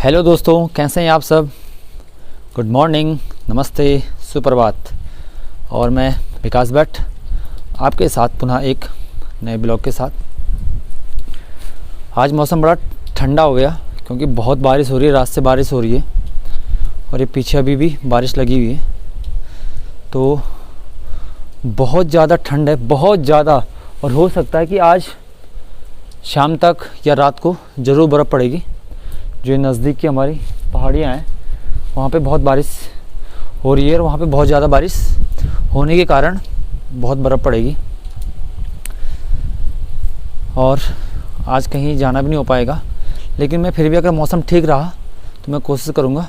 Hello दोस्तों, कैसे हैं आप सब। गुड मॉर्निंग, नमस्ते, सुप्रभात। और मैं विकास भट्ट आपके साथ पुनः एक नए ब्लॉग के साथ। आज मौसम बड़ा ठंडा हो गया क्योंकि बहुत बारिश हो रही है, रात से बारिश हो रही है और ये पीछे अभी भी बारिश लगी हुई है। तो बहुत ज़्यादा ठंड है, बहुत ज़्यादा, और हो सकता है कि आज शाम तक या रात को ज़रूर बर्फ़ पड़ेगी। जो नज़दीक की हमारी पहाड़ियाँ हैं वहाँ पे बहुत बारिश हो रही है और वहाँ पे बहुत ज़्यादा बारिश होने के कारण बहुत बर्फ़ पड़ेगी और आज कहीं जाना भी नहीं हो पाएगा। लेकिन मैं फिर भी अगर मौसम ठीक रहा तो मैं कोशिश करूँगा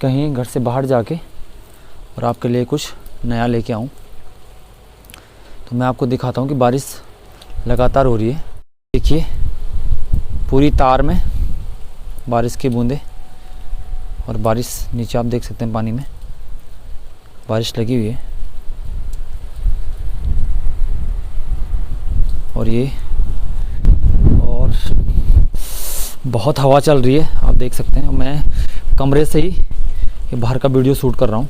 कहीं घर से बाहर जाके और आपके लिए कुछ नया लेके आऊँ। तो मैं आपको दिखाता हूँ कि बारिश लगातार हो रही है। देखिए पूरी तार में बारिश की बूंदें और बारिश नीचे आप देख सकते हैं, पानी में बारिश लगी हुई है। और ये और बहुत हवा चल रही है, आप देख सकते हैं। मैं कमरे से ही ये बाहर का वीडियो शूट कर रहा हूँ।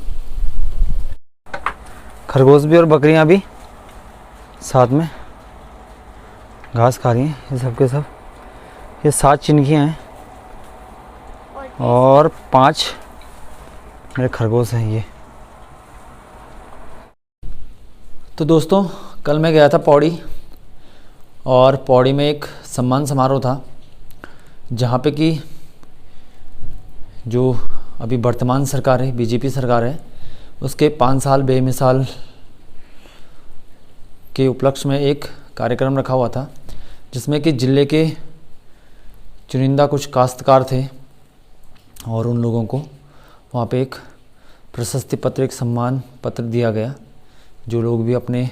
खरगोश भी और बकरियाँ भी साथ में घास खा रही हैं। ये सब के सब ये 7 चिंकियाँ हैं और 5 मेरे खरगोश हैं ये। तो दोस्तों, कल मैं गया था पौड़ी और पौड़ी में एक सम्मान समारोह था जहाँ पे कि जो अभी वर्तमान सरकार है, बीजेपी सरकार है, उसके 5 साल बेमिसाल के उपलक्ष्य में एक कार्यक्रम रखा हुआ था जिसमें कि ज़िले के चुनिंदा कुछ काश्तकार थे और उन लोगों को वहाँ पे एक प्रशस्ति पत्र, एक सम्मान पत्र दिया गया। जो लोग भी अपने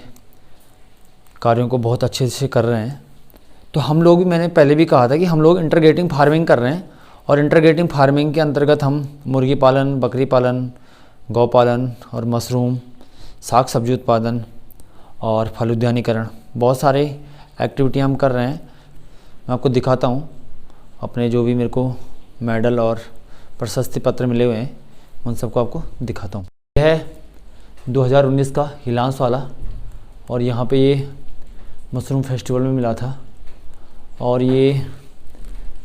कार्यों को बहुत अच्छे से कर रहे हैं। तो हम लोग भी, मैंने पहले भी कहा था कि हम लोग इंटीग्रेटिंग फार्मिंग कर रहे हैं और इंटीग्रेटिंग फार्मिंग के अंतर्गत हम मुर्गी पालन, बकरी पालन, गौ पालन और मशरूम, साग सब्जी उत्पादन और फल उद्यानीकरण, बहुत सारे एक्टिविटी हम कर रहे हैं। मैं आपको दिखाता हूँ अपने जो भी मेरे को मेडल और प्रशस्ति पत्र मिले हुए हैं, उन सबको आपको दिखाता हूँ। यह है 2019 का हिलांस वाला और यहाँ पे ये मशरूम फेस्टिवल में मिला था। और ये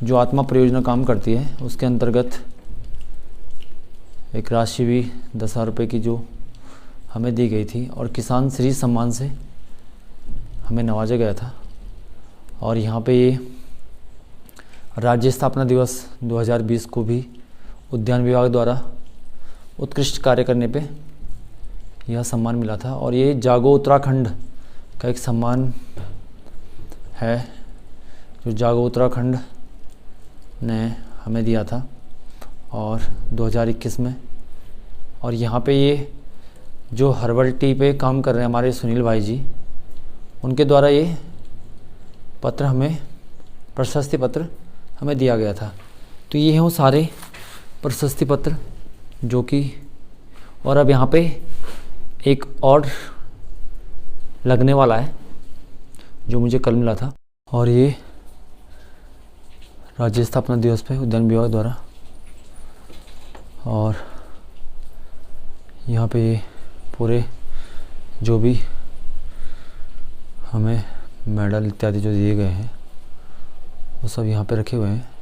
जो आत्मा परियोजना काम करती है उसके अंतर्गत एक राशि भी 10,000 रुपये की जो हमें दी गई थी और किसान श्री सम्मान से हमें नवाजा गया था। और यहाँ पे ये राज्य स्थापना दिवस 2020 को भी उद्यान विभाग द्वारा उत्कृष्ट कार्य करने पे यह सम्मान मिला था। और ये जागो उत्तराखंड का एक सम्मान है जो जागो उत्तराखंड ने हमें दिया था और 2021 में। और यहाँ पे ये जो हर्बल टी पे काम कर रहे हैं हमारे सुनील भाई जी, उनके द्वारा ये पत्र हमें, प्रशस्ति पत्र हमें दिया गया था। तो ये हैं वो सारे प्रशस्ति पत्र जो कि, और अब यहाँ पे एक और लगने वाला है जो मुझे कल मिला था। और ये राज्य स्थापना दिवस पे उद्यान विभाग द्वारा। और यहाँ पे ये पूरे जो भी हमें मेडल इत्यादि जो दिए गए हैं वो सब यहाँ पे रखे हुए हैं।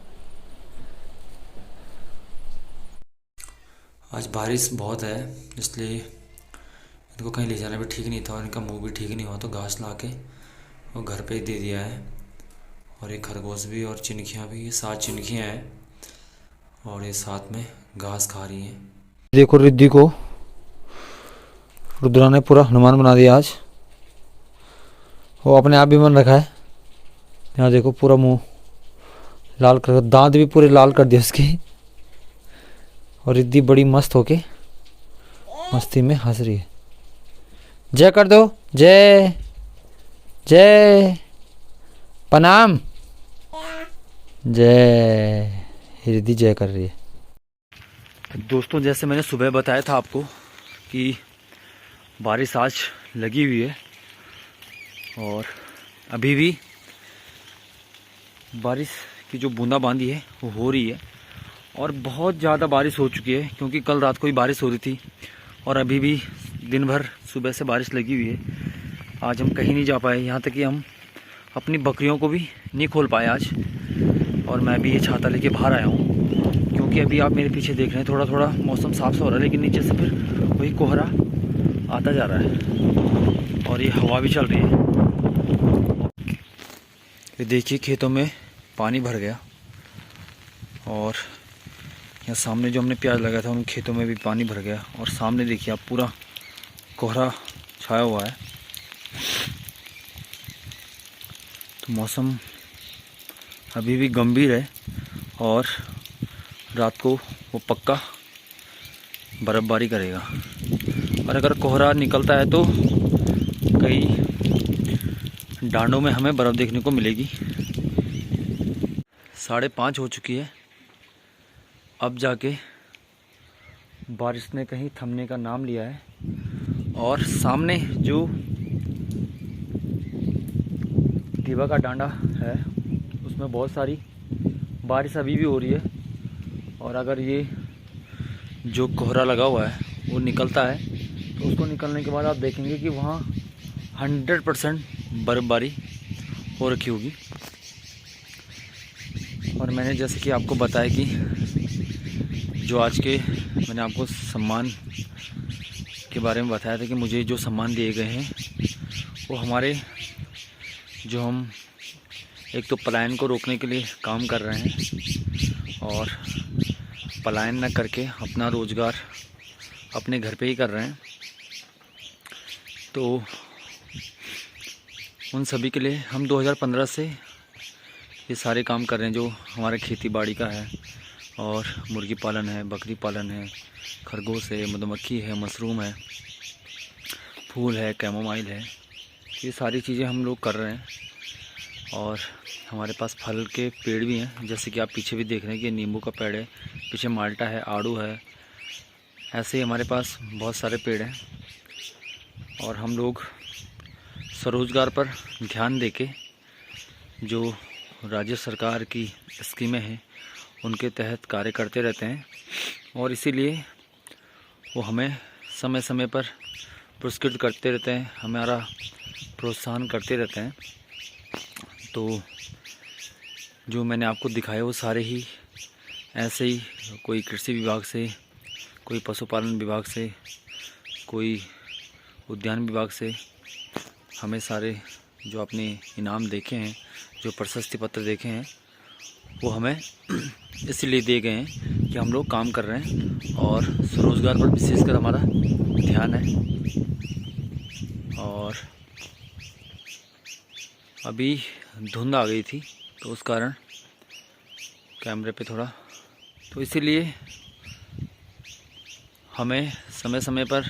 आज बारिश बहुत है इसलिए इनको कहीं ले जाना भी ठीक नहीं था और इनका मुंह भी ठीक नहीं हुआ, तो घास ला के वो घर पे ही दे दिया है। और ये खरगोश भी और चिंकियाँ भी, ये 7 चिंकियाँ हैं और ये साथ में घास खा रही हैं। देखो रिद्धि को रुद्रा ने पूरा हनुमान बना दिया आज। वो अपने आप भी मन रखा है। यहाँ देखो पूरा मुंह लाल कर, दांत भी पूरे लाल कर दिए उसके। और रिद्धि बड़ी मस्त होके मस्ती में हंस रही है। जय कर दो, जय जय, प्रणाम, जय। रिद्धि जय कर रही है। दोस्तों, जैसे मैंने सुबह बताया था आपको कि बारिश आज लगी हुई है और अभी भी बारिश की जो बूंदाबांदी है वो हो रही है। और बहुत ज़्यादा बारिश हो चुकी है, क्योंकि कल रात को ही बारिश हो रही थी और अभी भी दिन भर सुबह से बारिश लगी हुई है। आज हम कहीं नहीं जा पाए, यहाँ तक कि हम अपनी बकरियों को भी नहीं खोल पाए आज। और मैं भी ये छाता लेके बाहर आया हूँ, क्योंकि अभी आप मेरे पीछे देख रहे हैं थोड़ा थोड़ा मौसम साफ सा हो रहा है, लेकिन नीचे से फिर वही कोहरा आता जा रहा है और ये हवा भी चल रही है। ये देखिए खेतों में पानी भर गया और यहाँ सामने जो हमने प्याज लगाया था उन खेतों में भी पानी भर गया। और सामने देखिए आप पूरा कोहरा छाया हुआ है। तो मौसम अभी भी गंभीर है और रात को वो पक्का बर्फ़बारी करेगा। और अगर कोहरा निकलता है तो कई डांडों में हमें बर्फ़ देखने को मिलेगी। 5:30 हो चुकी है, अब जाके बारिश ने कहीं थमने का नाम लिया है। और सामने जो दीवा का डांडा है उसमें बहुत सारी बारिश अभी भी हो रही है। और अगर ये जो कोहरा लगा हुआ है वो निकलता है तो उसको निकलने के बाद आप देखेंगे कि वहाँ 100% बर्फ़बारी हो रखी होगी। और मैंने जैसे कि आपको बताया कि जो आज के मैंने आपको सम्मान के बारे में बताया था कि मुझे जो सम्मान दिए गए हैं वो हमारे जो हम एक तो पलायन को रोकने के लिए काम कर रहे हैं और पलायन न करके अपना रोज़गार अपने घर पे ही कर रहे हैं। तो उन सभी के लिए हम 2015 से ये सारे काम कर रहे हैं, जो हमारे खेती बाड़ी का है और मुर्गी पालन है, बकरी पालन है, खरगोश है, मधुमक्खी है, मशरूम है, फूल है, कैमोमाइल है। ये सारी चीज़ें हम लोग कर रहे हैं। और हमारे पास फल के पेड़ भी हैं, जैसे कि आप पीछे भी देख रहे हैं कि नींबू का पेड़ है, पीछे माल्टा है, आड़ू है। ऐसे ही हमारे पास बहुत सारे पेड़ हैं। और हम लोग स्वरोजगार पर ध्यान देके जो राज्य सरकार की स्कीमें हैं उनके तहत कार्य करते रहते हैं। और इसीलिए वो हमें समय समय पर पुरस्कृत करते रहते हैं, हमारा प्रोत्साहन करते रहते हैं। तो जो मैंने आपको दिखाया वो सारे ही ऐसे ही, कोई कृषि विभाग से, कोई पशुपालन विभाग से, कोई उद्यान विभाग से हमें सारे जो अपने इनाम देखे हैं, जो प्रशस्ति पत्र देखे हैं, वो हमें इसलिए दिए गए हैं कि हम लोग काम कर रहे हैं और स्वरोजगार पर विशेषकर हमारा ध्यान है। और अभी धुंध आ गई थी तो उस कारण कैमरे पे थोड़ा, तो इसीलिए हमें समय समय पर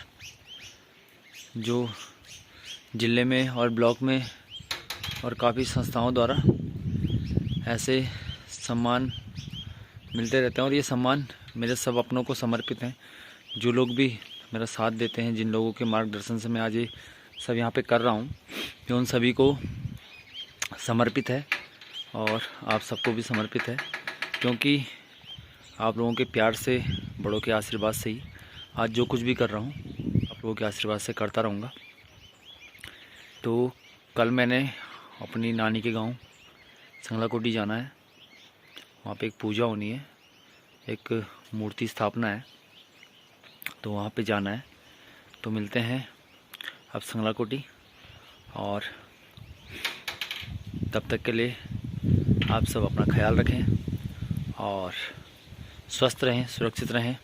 जो ज़िले में और ब्लॉक में और काफ़ी संस्थाओं द्वारा ऐसे सम्मान मिलते रहते हैं। और ये सम्मान मेरे सब अपनों को समर्पित हैं, जो लोग भी मेरा साथ देते हैं, जिन लोगों के मार्गदर्शन से मैं आज ये सब यहाँ पे कर रहा हूँ, ये उन सभी को समर्पित है और आप सबको भी समर्पित है, क्योंकि आप लोगों के प्यार से, बड़ों के आशीर्वाद से ही आज जो कुछ भी कर रहा हूँ आप लोगों के आशीर्वाद से करता रहूँगा। तो कल मैंने अपनी नानी के गांव संगलाकोटी जाना है, वहाँ पे एक पूजा होनी है, एक मूर्ति स्थापना है, तो वहाँ पे जाना है। तो मिलते हैं अब संगलाकोटी, और तब तक के लिए आप सब अपना ख्याल रखें और स्वस्थ रहें, सुरक्षित रहें।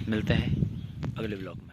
मिलते हैं अगले ब्लॉग में।